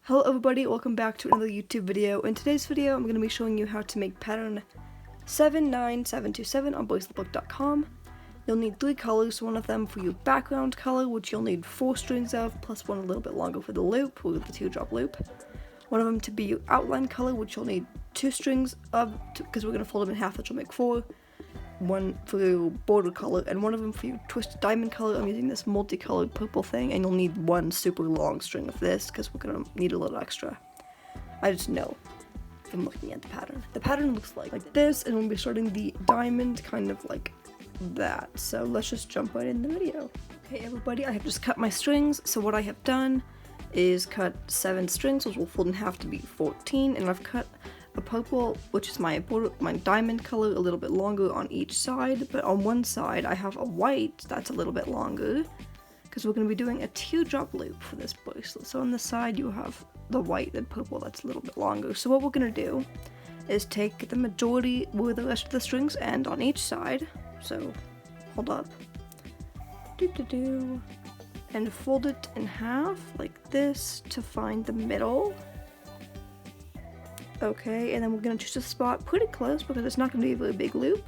Hello everybody, welcome back to another YouTube video. In today's video, I'm going to be showing you how to make pattern 79727 on braceletbook.com. You'll need 3 colors, one of them for your background color, which you'll need 4 strings of, plus one a little bit longer for the loop, or the teardrop loop. One of them to be your outline color, which you'll need 2 strings of, because we're going to fold them in half, which will make 4. One for your border color, and one of them for your twisted diamond color. I'm using this multicolored purple thing, and you'll need 1 super long string of this, because we're going to need a little extra. I just know from looking at the pattern. The pattern looks like this, and we'll be starting the diamond kind of like that. So let's just jump right in the video. Okay everybody, I have just cut my strings, so what I have done is cut 7 strings, which will fold in half to be 14, and I've cut a purple, which is my diamond color, a little bit longer on each side, but on one side I have a white that's a little bit longer, because we're going to be doing a teardrop loop for this bracelet. So on the side you have the white and purple that's a little bit longer. So what we're going to do is take the majority where the rest of the strings end on each side, so hold up, and fold it in half like this to find the middle. Okay, and then we're going to choose a spot pretty close because it's not going to be a very big loop.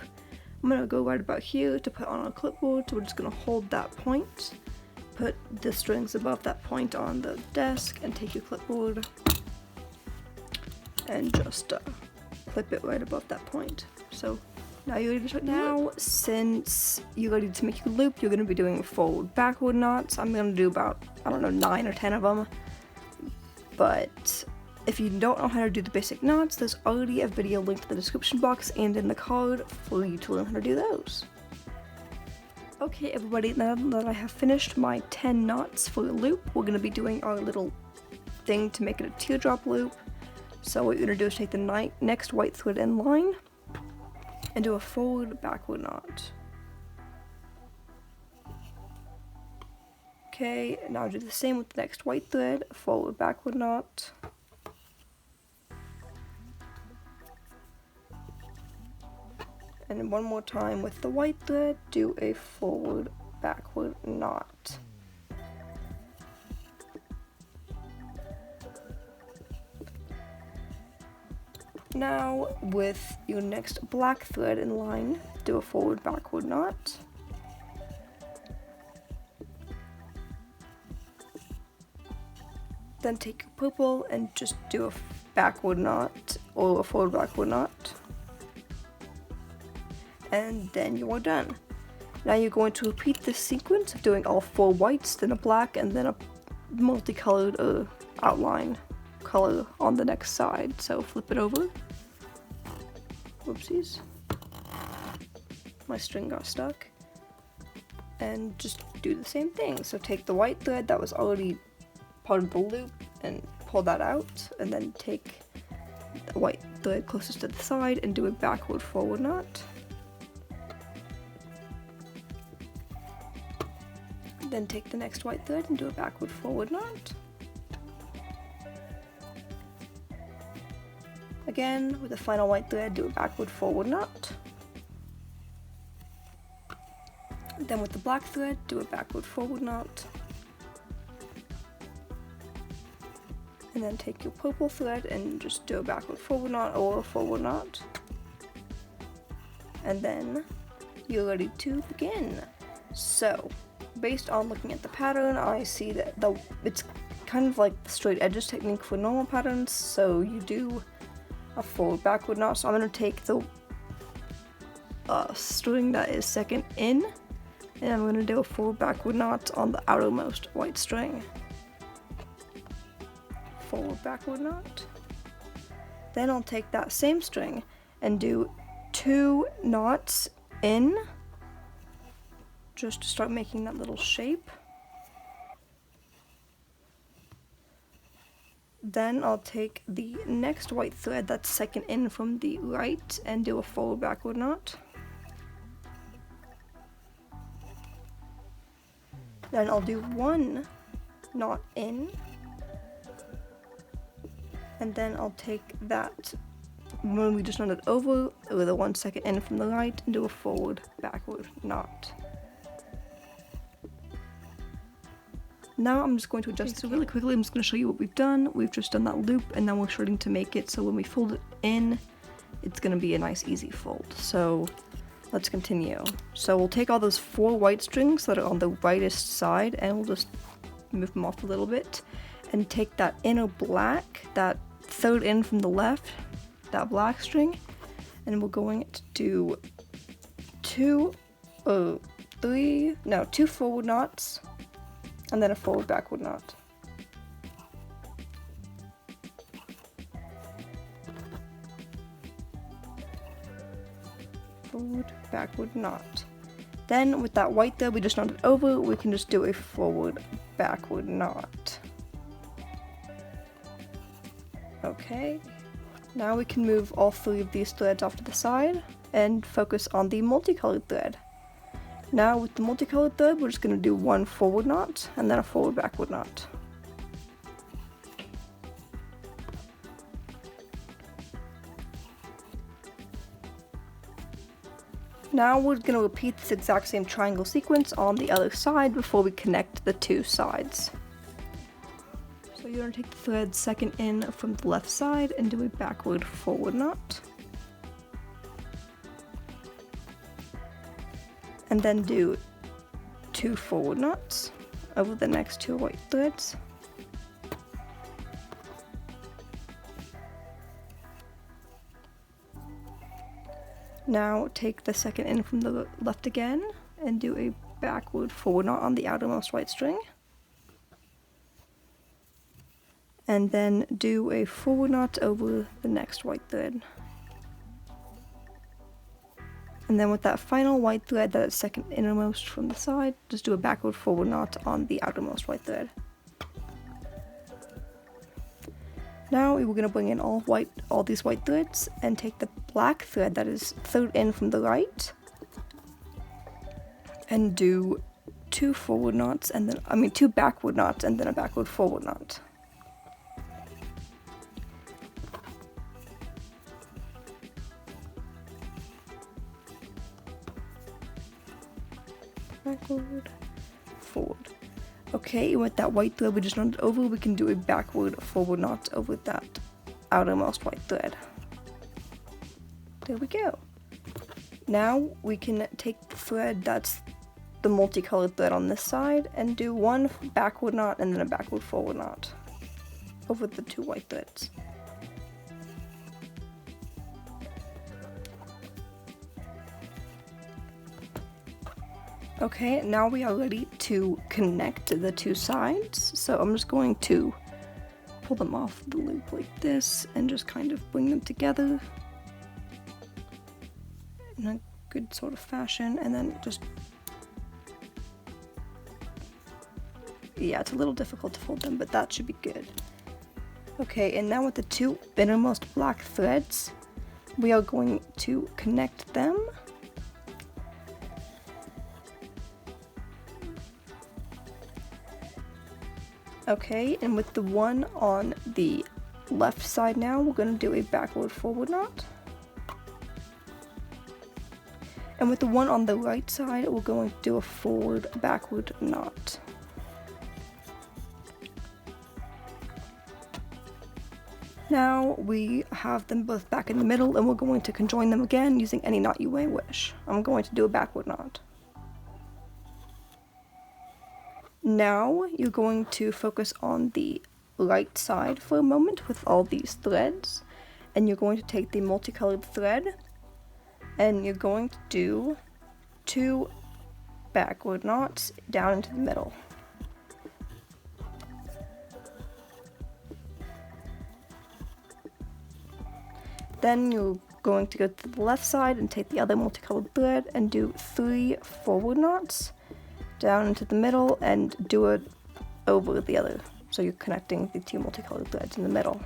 I'm going to go right about here to put on our clipboard, so we're just going to hold that point, put the strings above that point on the desk, and take your clipboard and just clip it right above that point. So now you're ready to start. Now, since you're ready to make your loop, you're going to be doing forward backward knots. I'm going to do about, I don't know, 9 or 10 of them, but if you don't know how to do the basic knots, there's already a video linked in the description box and in the card for you to learn how to do those. Okay everybody, now that I have finished my 10 knots for the loop, we're going to be doing our little thing to make it a teardrop loop. So what you're going to do is take the next white thread in line and do a forward backward knot. Okay, now do the same with the next white thread, forward backward knot. And one more time with the white thread, do a forward backward knot. Now with your next black thread in line, do a forward backward knot. Then take your purple and just do a backward knot or a forward backward knot. And then you are done. Now you're going to repeat this sequence of doing all 4 whites, then a black, and then a multicolored outline color on the next side. So flip it over. Whoopsies. My string got stuck. And just do the same thing. So take the white thread that was already part of the loop and pull that out, and then take the white thread closest to the side and do a backward forward knot. Then take the next white thread and do a backward forward knot. Again, with the final white thread, do a backward forward knot. Then with the black thread, do a backward forward knot. And then take your purple thread and just do a backward forward knot or a forward knot. And then you're ready to begin. So, based on looking at the pattern, I see that it's kind of like the straight edges technique for normal patterns, so you do a forward backward knot. So I'm going to take the string that is second in, and I'm going to do a forward backward knot on the outermost white string. Forward backward knot. Then I'll take that same string and do 2 knots in, just to start making that little shape. Then I'll take the next white thread that's second in from the right and do a forward backward knot. Then I'll do 1 knot in, and then I'll take that when we just knotted over with a 1 second in from the right and do a forward backward knot. Now I'm just going to adjust it really quickly. I'm just going to show you what we've done. We've just done that loop, and now we're starting to make it so when we fold it in, it's going to be a nice easy fold. So let's continue. So we'll take all those 4 white strings that are on the rightest side, and we'll just move them off a little bit, and take that inner black, that third in from the left, that black string, and we're going to do 2 forward knots, and then a forward backward knot. Forward backward knot. Then with that white there we just knotted over, we can just do a forward backward knot. Okay, now we can move all 3 of these threads off to the side and focus on the multicolored thread. Now with the multicolored thread, we're just going to do 1 forward knot and then a forward backward knot. Now we're going to repeat this exact same triangle sequence on the other side before we connect the 2 sides. So you're going to take the thread second in from the left side and do a backward forward knot. And then do 2 forward knots over the next 2 white threads. Now take the second in from the left again and do a backward forward knot on the outermost white string. And then do a forward knot over the next white thread. And then with that final white thread that is second innermost from the side, just do a backward forward knot on the outermost white thread. Now we're going to bring in all these white threads and take the black thread that is third in from the right and do 2 forward knots and then 2 backward knots and then a backward forward knot. Backward, forward. Okay, with that white thread we just knotted over, we can do a backward forward knot over that outermost white thread. There we go. Now we can take the thread that's the multicolored thread on this side and do 1 backward knot and then a backward forward knot over the 2 white threads. Okay, now we are ready to connect the 2 sides, so I'm just going to pull them off the loop like this and just kind of bring them together in a good sort of fashion, and then just, yeah, it's a little difficult to fold them, but that should be good. Okay, and now with the 2 innermost black threads, we are going to connect them. Okay, and with the one on the left side now, we're going to do a backward forward knot. And with the one on the right side, we're going to do a forward backward knot. Now we have them both back in the middle, and we're going to conjoin them again using any knot you may wish. I'm going to do a backward knot. Now you're going to focus on the right side for a moment with all these threads, and you're going to take the multicolored thread and you're going to do 2 backward knots down into the middle. Then you're going to go to the left side and take the other multicolored thread and do 3 forward knots down into the middle and do it over the other. So you're connecting the 2 multicolored threads in the middle.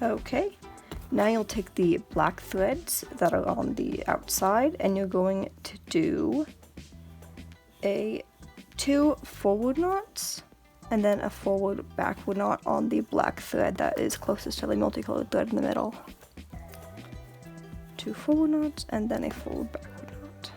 Okay, now you'll take the black threads that are on the outside and you're going to do 2 forward knots and then a forward backward knot on the black thread that is closest to the multicolored thread in the middle. 2 forward knots and then a forward backward knot.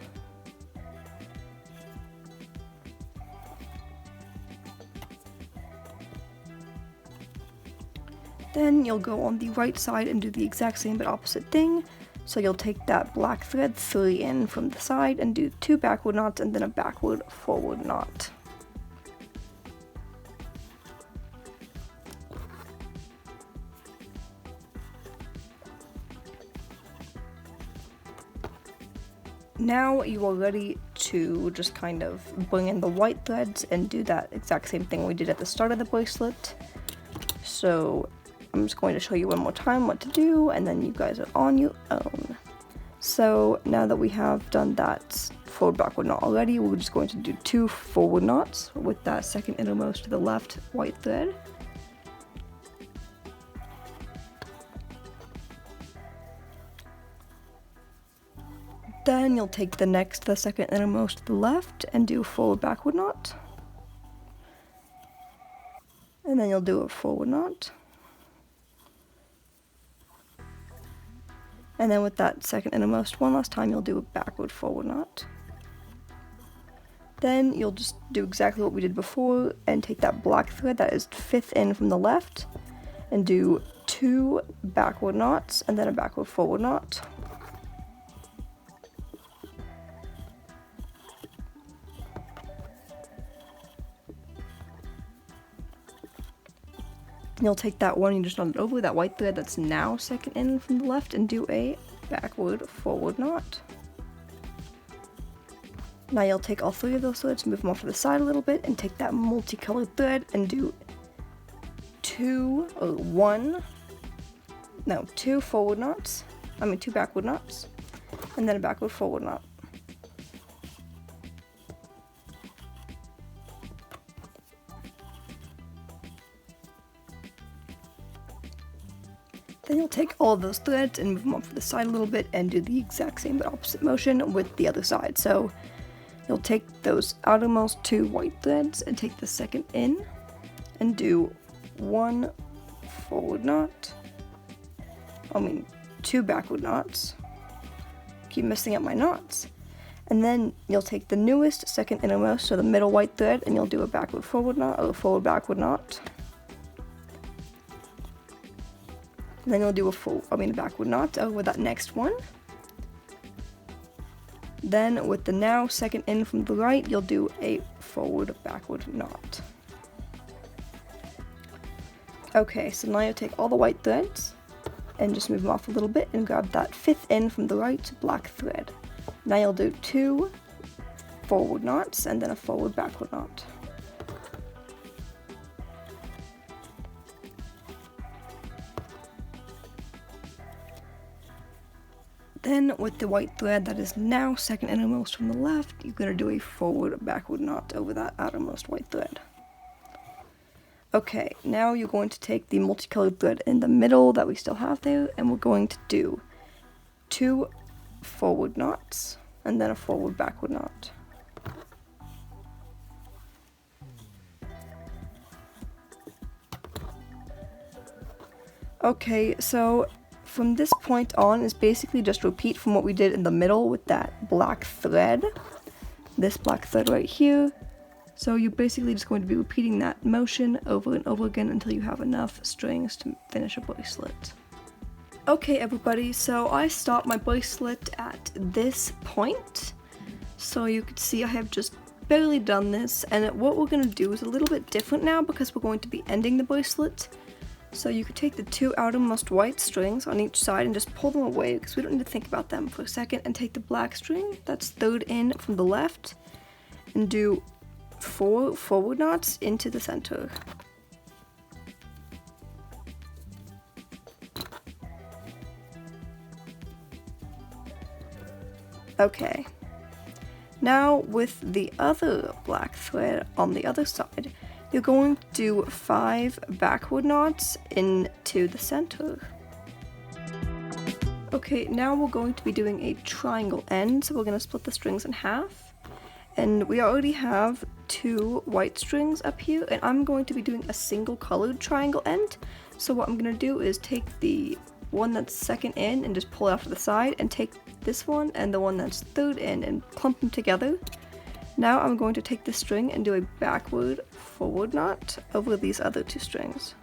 Then you'll go on the right side and do the exact same but opposite thing. So you'll take that black thread 3 in from the side and do 2 backward knots and then a backward forward knot. Now you are ready to just kind of bring in the white threads and do that exact same thing we did at the start of the bracelet. So I'm just going to show you one more time what to do, and then you guys are on your own. So now that we have done that forward backward knot already, we're just going to do 2 forward knots with that second innermost to the left white thread. Then you'll take the second innermost to the left and do a forward backward knot. And then you'll do a forward knot. And then with that second innermost one last time, you'll do a backward forward knot. Then you'll just do exactly what we did before and take that black thread that is 5th in from the left and do 2 backward knots and then a backward forward knot. You'll take that one you just knotted over, that white thread that's now 2nd in from the left, and do a backward forward knot. Now you'll take all 3 of those threads, move them off to the side a little bit, and take that multicolored thread and do 2 forward knots, 2 backward knots, and then a backward forward knot. Then you'll take all of those threads and move them off to the side a little bit and do the exact same but opposite motion with the other side. So you'll take those outermost 2 white threads and take the 2nd in and do 1 forward knot. 2 backward knots. Keep messing up my knots. And then you'll take the newest 2nd innermost, so the middle white thread, and you'll do a backward forward knot or a forward backward knot. And then you'll do a backward knot over that next one. Then with the now 2nd in from the right, you'll do a forward backward knot. Okay, so now you'll take all the white threads and just move them off a little bit and grab that 5th in from the right black thread. Now you'll do 2 forward knots and then a forward backward knot. Then with the white thread that is now 2nd innermost from the left, you're going to do a forward backward knot over that outermost white thread. Okay, now you're going to take the multicolored thread in the middle that we still have there, and we're going to do 2 forward knots and then a forward backward knot. Okay, so from this point on is basically just repeat from what we did in the middle with that black thread. This black thread right here. So you're basically just going to be repeating that motion over and over again until you have enough strings to finish a bracelet. Okay everybody, so I stopped my bracelet at this point. So you can see I have just barely done this, and what we're going to do is a little bit different now because we're going to be ending the bracelet. So you could take the 2 outermost white strings on each side and just pull them away because we don't need to think about them for a second, and take the black string that's 3rd in from the left and do 4 forward knots into the center. Okay. Now with the other black thread on the other side, you're going to do 5 backward knots into the center. Okay, now we're going to be doing a triangle end, so we're going to split the strings in half. And we already have 2 white strings up here, and I'm going to be doing a single colored triangle end. So what I'm going to do is take the one that's second in and just pull it off to the side, and take this one and the one that's third in and clump them together. Now I'm going to take this string and do a backward forward knot over these other 2 strings.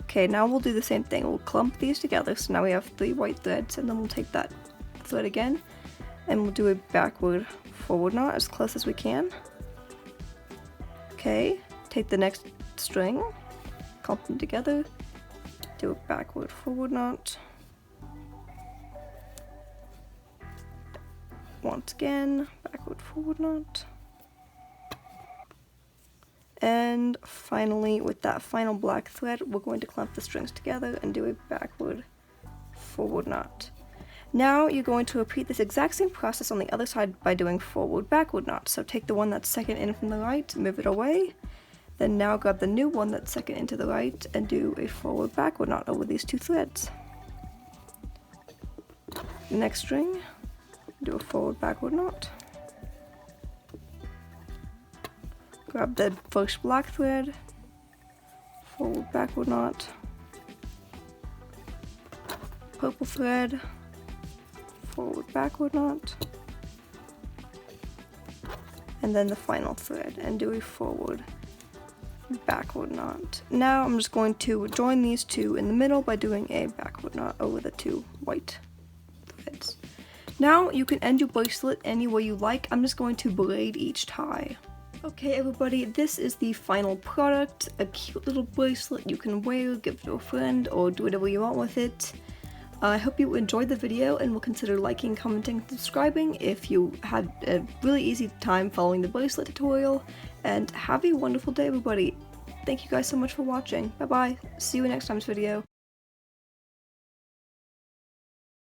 Okay, now we'll do the same thing. We'll clump these together, so now we have 3 white threads, and then we'll take that thread again and we'll do a backward forward knot as close as we can. Okay, take the next string, clump them together, do a backward forward knot. Once again, backward forward knot. And finally, with that final black thread, we're going to clump the strings together and do a backward forward knot. Now you're going to repeat this exact same process on the other side by doing forward backward knots. So take the one that's second in from the right, move it away, then now grab the new one that's second into the right and do a forward backward knot over these 2 threads. Next string, do a forward backward knot. Grab the first black thread, forward backward knot, purple thread, forward backward knot, and then the final thread and do a forward backward knot. Now I'm just going to join these 2 in the middle by doing a backward knot over the 2 white threads. Now you can end your bracelet any way you like. I'm just going to braid each tie. Okay everybody, this is the final product, a cute little bracelet you can wear, give it to a friend, or do whatever you want with it. I hope you enjoyed the video and will consider liking, commenting, and subscribing if you had a really easy time following the bracelet tutorial, and have a wonderful day everybody. Thank you guys so much for watching. Bye bye, see you in next time's video.